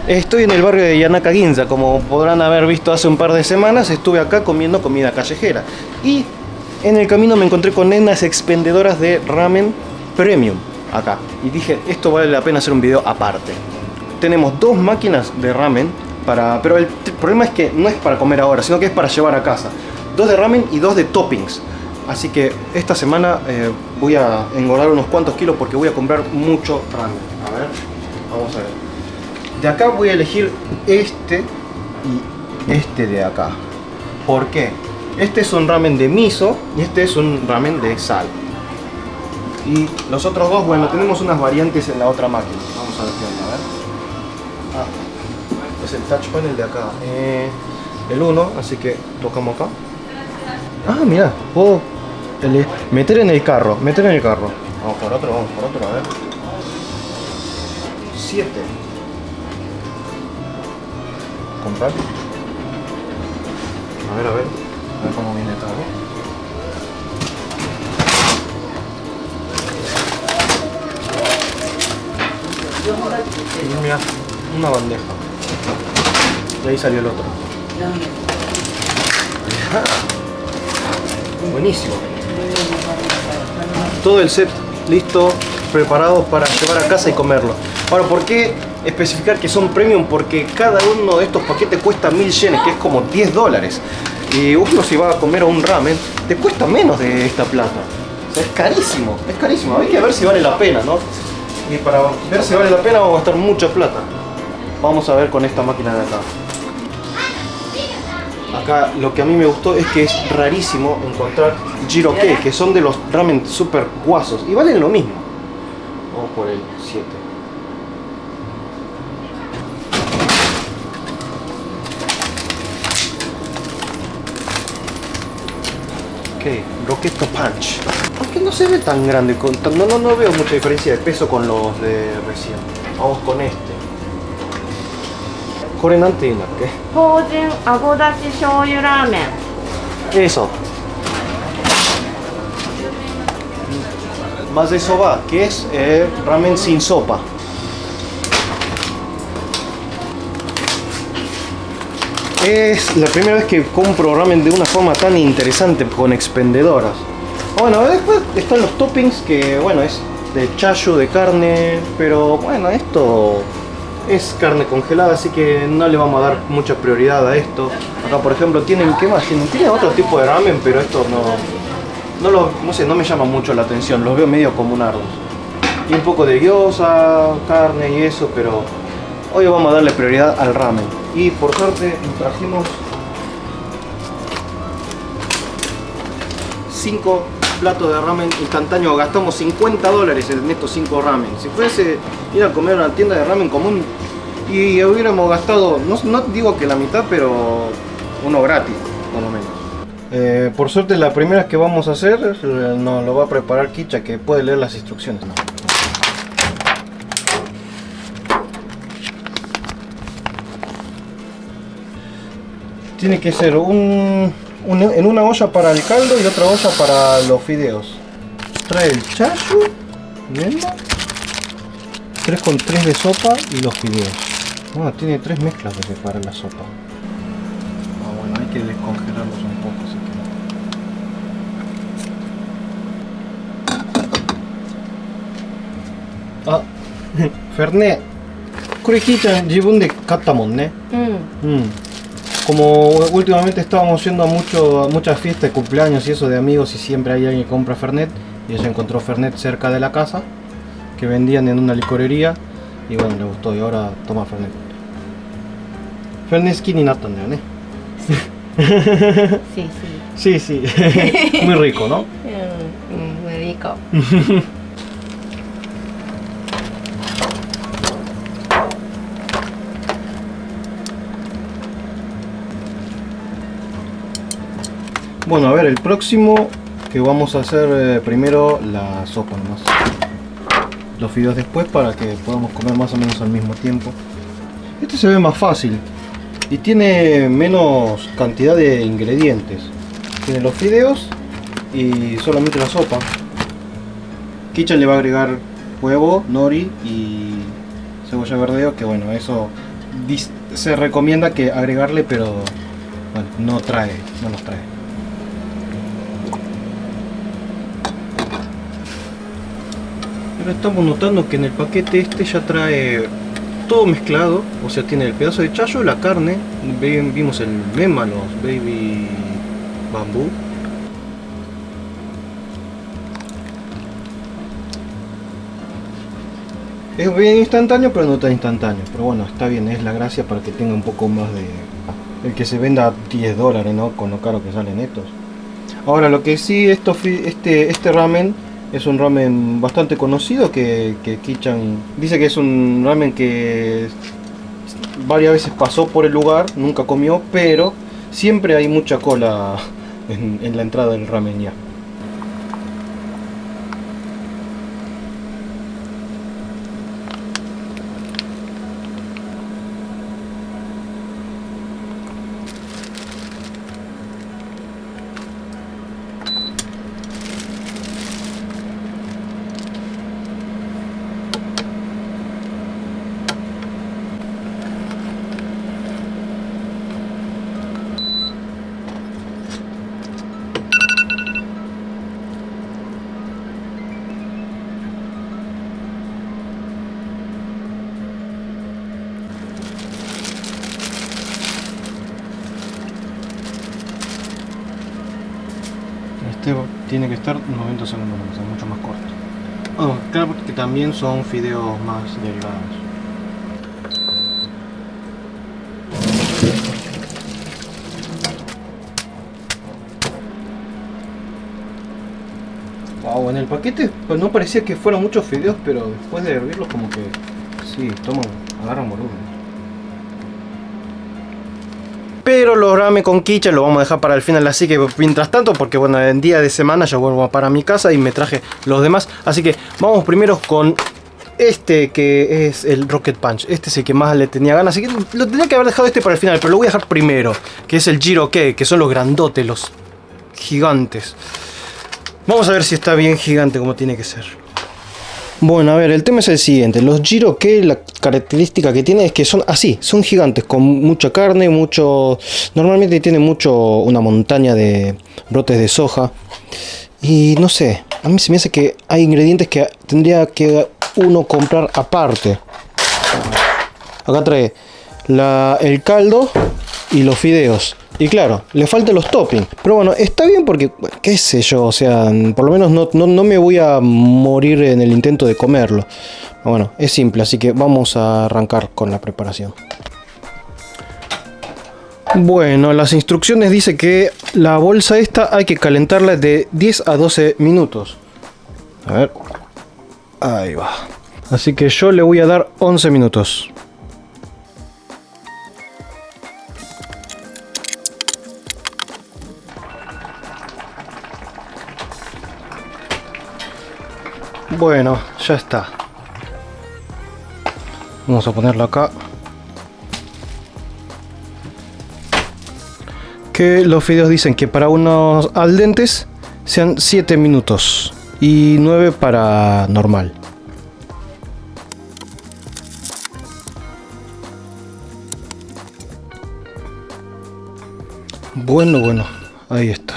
Estoy en el barrio de Yanaka-Ginza, como podrán haber visto hace un par de semanas, estuve acá comiendo comida callejera. Y en el camino me encontré con unas expendedoras de ramen premium acá. Y dije, esto vale la pena hacer un video aparte. Tenemos dos máquinas de ramen, pero el problema es que no es para comer ahora, sino que es para llevar a casa. Dos de ramen y dos de toppings. Así que esta semana voy a engordar unos cuantos kilos porque voy a comprar mucho ramen. A ver, vamos a ver. De acá voy a elegir este y este de acá. ¿Por qué? Este es un ramen de miso y este es un ramen de sal. Y los otros dos, bueno, tenemos unas variantes en la otra máquina. Vamos a ver qué onda, a ver. Ah, es el touch panel de acá. El 1, así que tocamos acá. Ah, mira, puedo meter en el carro, Vamos por otro, a ver. 7. Comprar. A ver cómo viene todo. Y mira, una bandeja. Y ahí salió el otro. Buenísimo. Todo el set listo, preparado para llevar a casa y comerlo. Ahora, ¿por qué especificar que son premium? Porque cada uno de estos paquetes cuesta 1000 yenes, que es como $10. Y uno, si va a comer un ramen, te cuesta menos de esta plata. O sea, es carísimo. Hay que ver si vale la pena, ¿no? Y para ver si vale la pena vamos a gastar mucha plata. Vamos a ver con esta máquina de acá. Acá lo que a mí me gustó es que es rarísimo encontrar jiroke, que son de los ramen super guasos y valen lo mismo. Vamos por el 7. Ok, Roquetto Punch. Aunque no se ve tan grande, no veo mucha diferencia de peso con los de recién. Vamos con este. ¿Qué? Hojin agodashi shoyu ramen. Eso. Maze soba, que es ramen sin sopa. Es la primera vez que compro ramen de una forma tan interesante con expendedoras. Bueno, después están los toppings, que bueno, es de chayu, de carne, pero bueno, esto es carne congelada, así que no le vamos a dar mucha prioridad a esto. Acá, por ejemplo, tienen, ¿qué más? Tienen otro tipo de ramen, pero esto no sé, no me llama mucho la atención, los veo medio comunardos. Y un poco de gyoza, carne y eso, pero hoy vamos a darle prioridad al ramen. Y por suerte trajimos 5 platos de ramen instantáneo. Gastamos $50 en estos 5 ramen. Si fuese ir a comer a una tienda de ramen común y hubiéramos gastado, no digo que la mitad, pero uno gratis, por lo menos. Por suerte la primera que vamos a hacer nos lo va a preparar Kicha, que puede leer las instrucciones. ¿No? Tiene que ser en una olla para el caldo y otra olla para los fideos. Trae el chayu, ¿bien? 3 con 3 de sopa y los fideos. Bueno, tiene 3 mezclas de preparar la sopa. Bueno, hay que descongelarlos un poco, así que... Fernet. これ聞いちゃん自分で買ったもんね。Como últimamente estábamos yendo a muchas fiestas de cumpleaños y eso de amigos, y siempre hay alguien que compra Fernet, y ella encontró Fernet cerca de la casa que vendían en una licorería y bueno, le gustó y ahora toma Fernet. Fernet好きになったんだよね。Sí, sí. Muy rico, ¿no? Muy rico. Bueno, a ver, el próximo que vamos a hacer primero la sopa nomás. Los fideos después para que podamos comer más o menos al mismo tiempo. Este se ve más fácil y tiene menos cantidad de ingredientes. Tiene los fideos y solamente la sopa. Kicha le va a agregar huevo, nori y cebolla verdeo, que bueno, eso se recomienda que agregarle, pero bueno, no nos trae. Ahora estamos notando que en el paquete este ya trae todo mezclado, o sea, tiene el pedazo de chayo, la carne, vimos el mema, los baby bambú. Es bien instantáneo, pero no tan instantáneo. Pero bueno, está bien, es la gracia para que tenga un poco más de... El que se venda a $10, ¿no? Con lo caro que salen estos. Ahora, lo que sí, este ramen es un ramen bastante conocido que Kichan dice que es un ramen que varias veces pasó por el lugar, nunca comió, pero siempre hay mucha cola en la entrada del ramen ya. Este tiene que estar 90 segundos, es mucho más corto. Oh, claro que también son fideos más delgados. Wow, en el paquete pues no parecía que fueran muchos fideos, pero después de hervirlos como que sí, agarran volumen. Pero los ramen con Kichan lo vamos a dejar para el final, así que mientras tanto, porque bueno, en día de semana ya vuelvo para mi casa y me traje los demás, así que vamos primero con este que es el Rocket Punch. Este es el que más le tenía ganas, así que lo tenía que haber dejado este para el final, pero lo voy a dejar primero, que es el Jiroke, que son los grandotes, los gigantes. Vamos a ver si está bien gigante como tiene que ser. Bueno, a ver, el tema es el siguiente. Los Jiroke, la característica que tiene es que son así, son gigantes, con mucha carne, normalmente tiene una montaña de brotes de soja. Y no sé, a mí se me hace que hay ingredientes que tendría que uno comprar aparte. Acá trae el caldo y los fideos. Y claro, le faltan los toppings. Pero bueno, está bien porque, qué sé yo, o sea, por lo menos no me voy a morir en el intento de comerlo. Bueno, es simple, así que vamos a arrancar con la preparación. Bueno, las instrucciones dice que la bolsa esta hay que calentarla de 10 a 12 minutos. A ver. Ahí va. Así que yo le voy a dar 11 minutos. Bueno, ya está. Vamos a ponerlo acá. Que los fideos dicen que para unos al dentes sean 7 minutos y 9 para normal. Bueno, ahí está.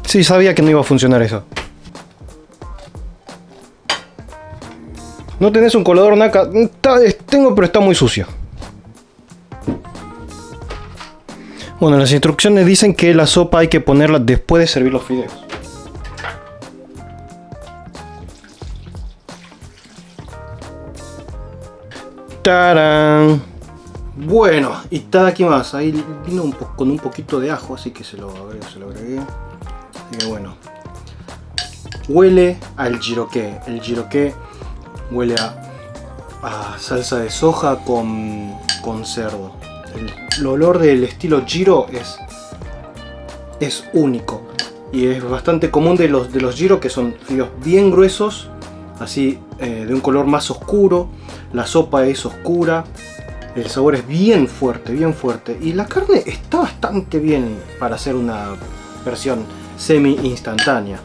Sí, sabía que no iba a funcionar eso. ¿No tenés un colador Naka? Tengo, pero está muy sucio. Bueno, las instrucciones dicen que la sopa hay que ponerla después de servir los fideos. ¡Tarán! Bueno, y está aquí más. Ahí vino con un poquito de ajo, así que se lo agregué. Así que bueno, huele al Jiroke. El Jiroke huele a salsa de soja con cerdo. El olor del estilo Jiro es único y es bastante común de los Jiro, que son fideos bien gruesos, así de un color más oscuro. La sopa es oscura, el sabor es bien fuerte y la carne está bastante bien para hacer una versión semi instantánea.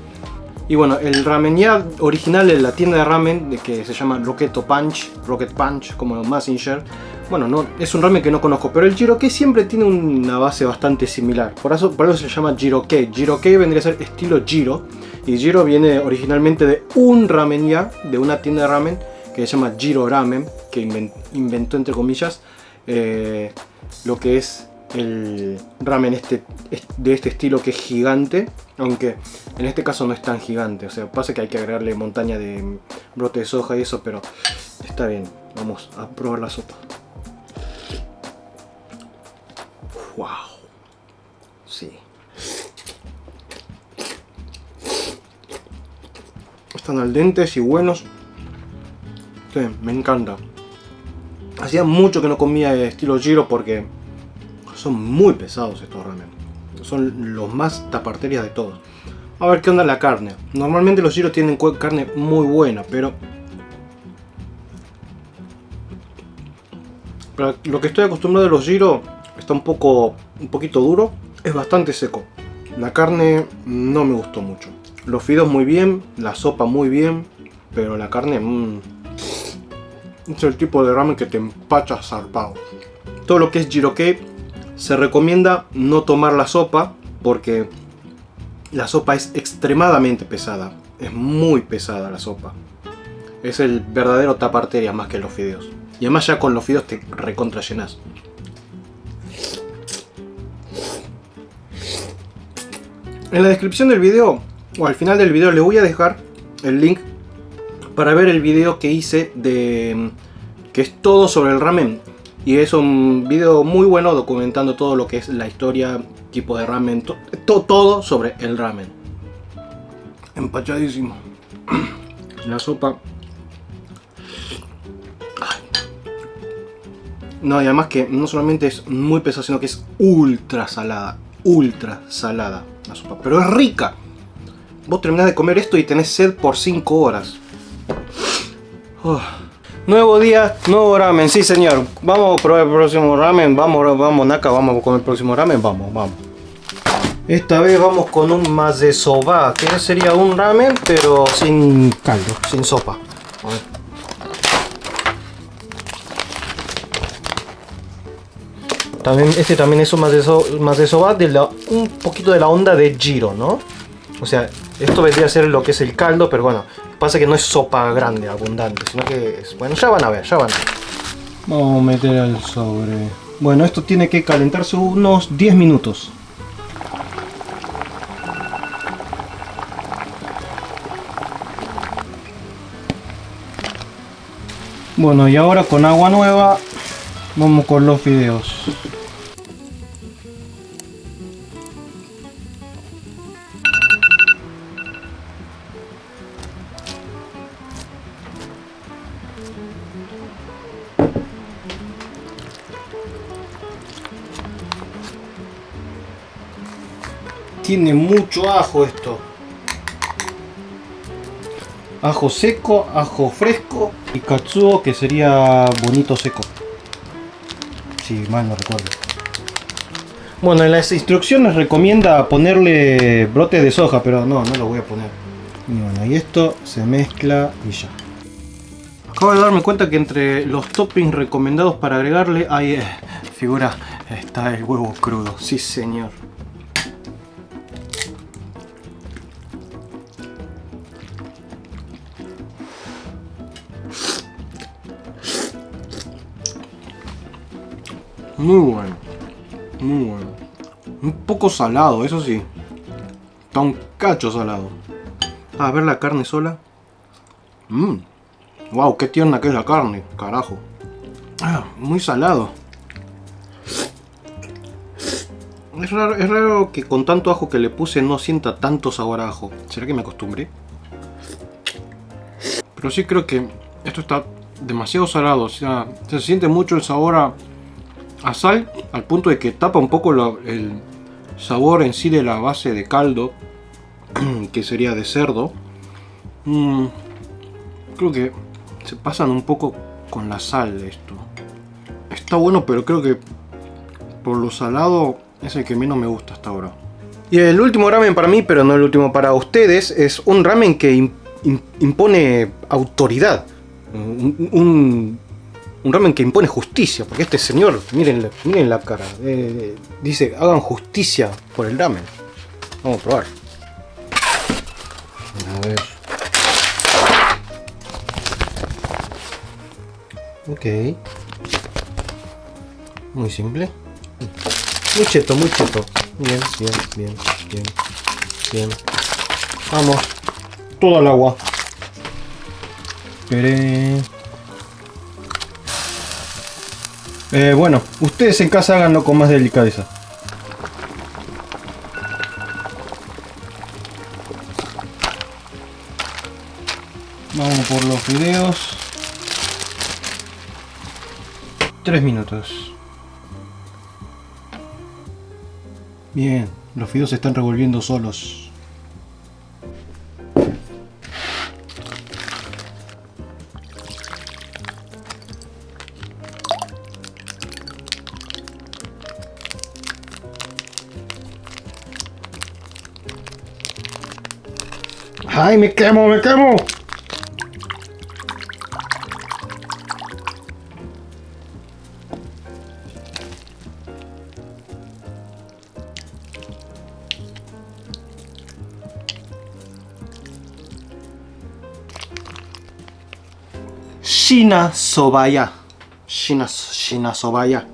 Y bueno, el ramen ya original en la tienda de ramen, de que se llama Rocket Punch, como Mazinger. Bueno, no, es un ramen que no conozco, pero el Jiroke siempre tiene una base bastante similar. Por eso se llama Jiroke. Jiroke vendría a ser estilo Jiro. Y Jiro viene originalmente de un ramen ya, de una tienda de ramen, que se llama Jiro Ramen, que inventó entre comillas lo que es el ramen de este estilo, que es gigante, aunque en este caso no es tan gigante. O sea, pasa que hay que agregarle montaña de brote de soja y eso, pero está bien. Vamos a probar la sopa. Wow. Sí. Están al dente y buenos. Sí, me encanta. Hacía mucho que no comía estilo Jiro porque son muy pesados estos ramen. Son los más taparterias de todos. A ver qué onda la carne. Normalmente los Jiro tienen carne muy buena, pero para lo que estoy acostumbrado de los Jiro está un poquito duro. Es bastante seco. La carne no me gustó mucho. Los fideos muy bien, la sopa muy bien, pero la carne es el tipo de ramen que te empacha zarpado. Todo lo que es Jiroke se recomienda no tomar la sopa porque la sopa es extremadamente pesada. Es muy pesada la sopa. Es el verdadero taparteria más que los fideos. Y además ya con los fideos te recontra llenas. En la descripción del video o al final del video les voy a dejar el link para ver el video que hice que es todo sobre el ramen. Y es un video muy bueno documentando todo lo que es la historia, tipo de ramen, todo sobre el ramen. Empachadísimo. La sopa. Ay. No, y además que no solamente es muy pesada, sino que es ultra salada. Ultra salada la sopa. Pero es rica. Vos terminás de comer esto y tenés sed por 5 horas. Nuevo día, nuevo ramen, sí señor. Vamos a probar el próximo ramen. Vamos Naka, vamos a comer el próximo ramen. Vamos. Esta vez vamos con un maze soba, que sería un ramen pero sin caldo, sin sopa. A ver. Este también es un maze soba un poquito de la onda de Jiro, ¿no? O sea, esto vendría a ser lo que es el caldo, pero bueno, pasa que no es sopa grande, abundante, sino que es... Bueno, ya van a ver. Vamos a meter al sobre. Bueno, esto tiene que calentarse unos 10 minutos. Bueno, y ahora con agua nueva vamos con los fideos. Tiene mucho ajo esto. Ajo seco, ajo fresco y katsuo, que sería bonito seco. Si mal no recuerdo. Bueno, en las instrucciones recomienda ponerle brote de soja, pero no lo voy a poner. Y bueno, y esto se mezcla y ya. Acabo de darme cuenta que entre los toppings recomendados para agregarle hay figura, está el huevo crudo. Sí señor. Muy bueno. Un poco salado, eso sí. Está un cacho salado. A ver la carne sola. Wow, qué tierna que es la carne, carajo. Muy salado. Es raro que con tanto ajo que le puse no sienta tanto sabor a ajo. ¿Será que me acostumbré? Pero sí creo que esto está demasiado salado. O sea, se siente mucho el sabor a sal, al punto de que tapa un poco el sabor en sí de la base de caldo, que sería de cerdo. Creo que se pasan un poco con la sal de esto. Está bueno, pero creo que por lo salado es el que menos me gusta hasta ahora. Y el último ramen para mí, pero no el último para ustedes, es un ramen que impone autoridad. Un ramen que impone justicia, porque este señor, miren la cara, dice, hagan justicia por el ramen. Vamos a probar. A ver. Ok. Muy simple. Muy cheto, muy cheto. Bien, bien, bien, bien, bien. Vamos. Todo al agua. Bueno, ustedes en casa háganlo con más delicadeza. Vamos por los fideos. 3 minutos. Bien, los fideos se están revolviendo solos. ¡Ay, me quemo, me quemo! Shina Sobaya. Shina Sobaya,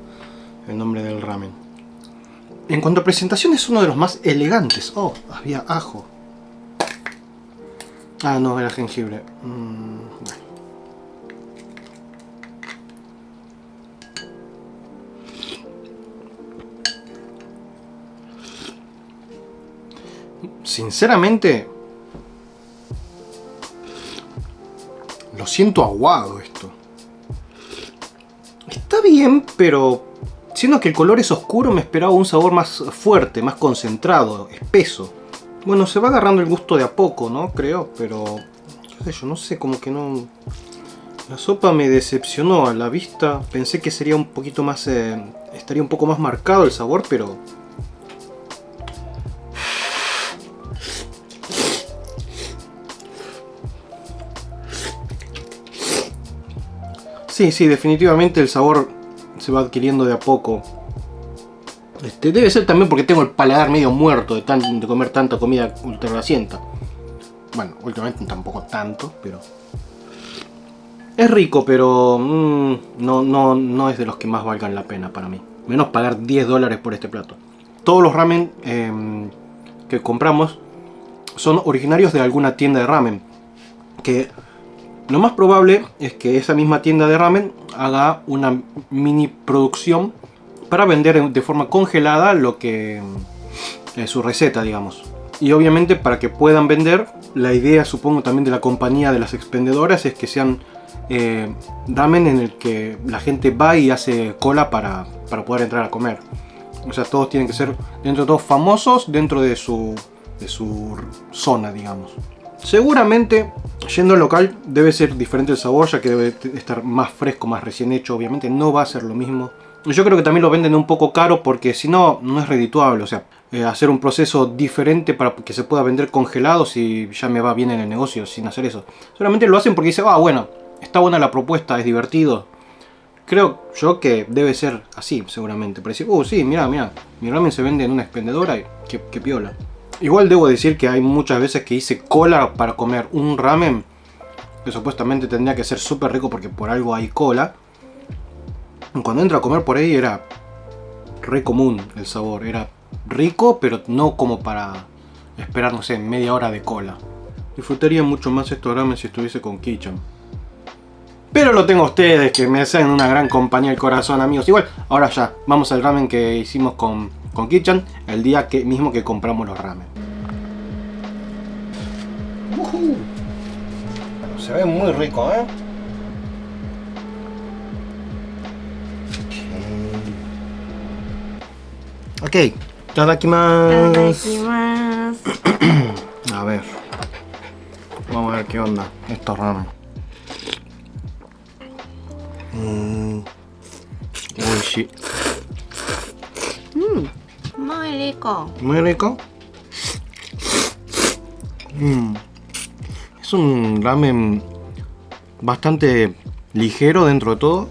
el nombre del ramen. En cuanto a presentación es uno de los más elegantes. Oh, había ajo. Ah, no, era jengibre. Bueno. Sinceramente, lo siento aguado esto. Está bien, pero siendo que el color es oscuro, me esperaba un sabor más fuerte, más concentrado, espeso. Bueno, se va agarrando el gusto de a poco, ¿no? Creo, pero qué sé yo, no sé, como que no... La sopa me decepcionó a la vista. Pensé que sería un poquito más... estaría un poco más marcado el sabor, pero... Sí, definitivamente el sabor se va adquiriendo de a poco. Debe ser también porque tengo el paladar medio muerto de comer tanta comida ultra grasienta. Bueno, últimamente tampoco tanto, pero... Es rico, pero no es de los que más valgan la pena para mí. Menos pagar $10 por este plato. Todos los ramen que compramos son originarios de alguna tienda de ramen. Que lo más probable es que esa misma tienda de ramen haga una mini producción para vender de forma congelada lo que es su receta, digamos. Y obviamente para que puedan vender, la idea supongo también de la compañía de las expendedoras es que sean ramen en el que la gente va y hace cola para poder entrar a comer. O sea, todos tienen que ser dentro de todos famosos dentro de su zona, digamos. Seguramente, yendo al local, debe ser diferente el sabor, ya que debe estar más fresco, más recién hecho. Obviamente no va a ser lo mismo. Yo creo que también lo venden un poco caro porque si no, no es redituable. O sea, hacer un proceso diferente para que se pueda vender congelado si ya me va bien en el negocio sin hacer eso. Solamente lo hacen porque dicen, bueno, está buena la propuesta, es divertido. Creo yo que debe ser así, seguramente. Para decir, sí, mira, mi ramen se vende en una expendedora y qué piola. Igual debo decir que hay muchas veces que hice cola para comer un ramen que supuestamente tendría que ser súper rico porque por algo hay cola. Cuando entro a comer por ahí era re común el sabor. Era rico, pero no como para esperar, no sé, media hora de cola. Disfrutaría mucho más estos ramen si estuviese con Kitchen. Pero lo tengo a ustedes, que me hacen una gran compañía del corazón, amigos. Igual, ahora ya, vamos al ramen que hicimos con Kitchen el día mismo que compramos los ramen. Bueno, se ve muy rico, ¿eh? Ok, itadakimasu. Itadakimasu. A ver, vamos a ver qué onda estos ramen. Oishi. Muy rico. Muy rico. Es un ramen bastante ligero dentro de todo.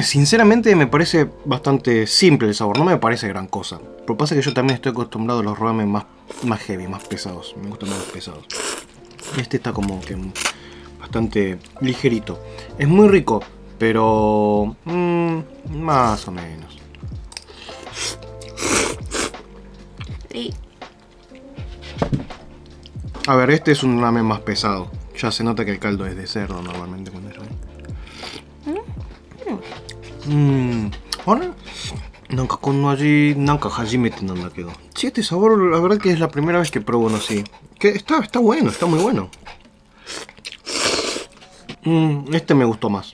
Sinceramente me parece bastante simple el sabor, no me parece gran cosa. Pero pasa que yo también estoy acostumbrado a los ramen más heavy, más pesados. Me gustan más los pesados. Este está como que bastante ligerito. Es muy rico, pero más o menos. A ver, este es un ramen más pesado. Ya se nota que el caldo es de cerdo normalmente cuando es ramen. あれなんかこの味なんか初めてなんだけど Sí, este sabor la verdad que es la primera vez que pruebo uno así. Que está bueno, está muy bueno. Este me gustó más.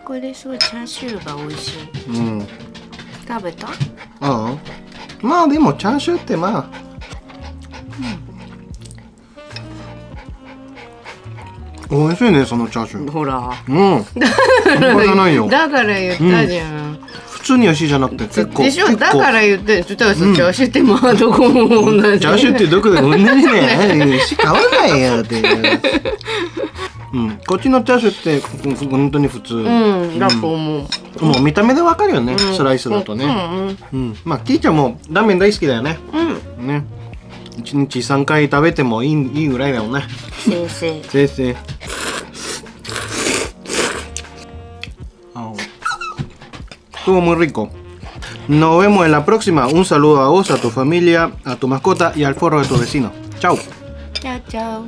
これすごいチャーシューが美味しい。食べた？ああ、まあでもチャーシューってまあ、美味しいねそのチャーシュー。ほら。半端じゃないよ。だから言ったじゃん。普通に美味しいじゃなくて結構。でしょ。だから言ってそしたらチャーシューってまあどこも同じ。チャーシューってどこでも同じね。変わらないよって。こっちのチャーシューって本当に普通。だと思う。もう見た目でわかるよね、スライスだとね。まあキーちゃんもラーメン大好きだよね。ね。1日3回食べてもいいぐらいだよね。先生。先生。Estuvo muy rico. Nos vemos en la próxima. Un saludo a vos, a tu familia, a tu mascota y al forro de tu vecino. Chao. Chao, chao.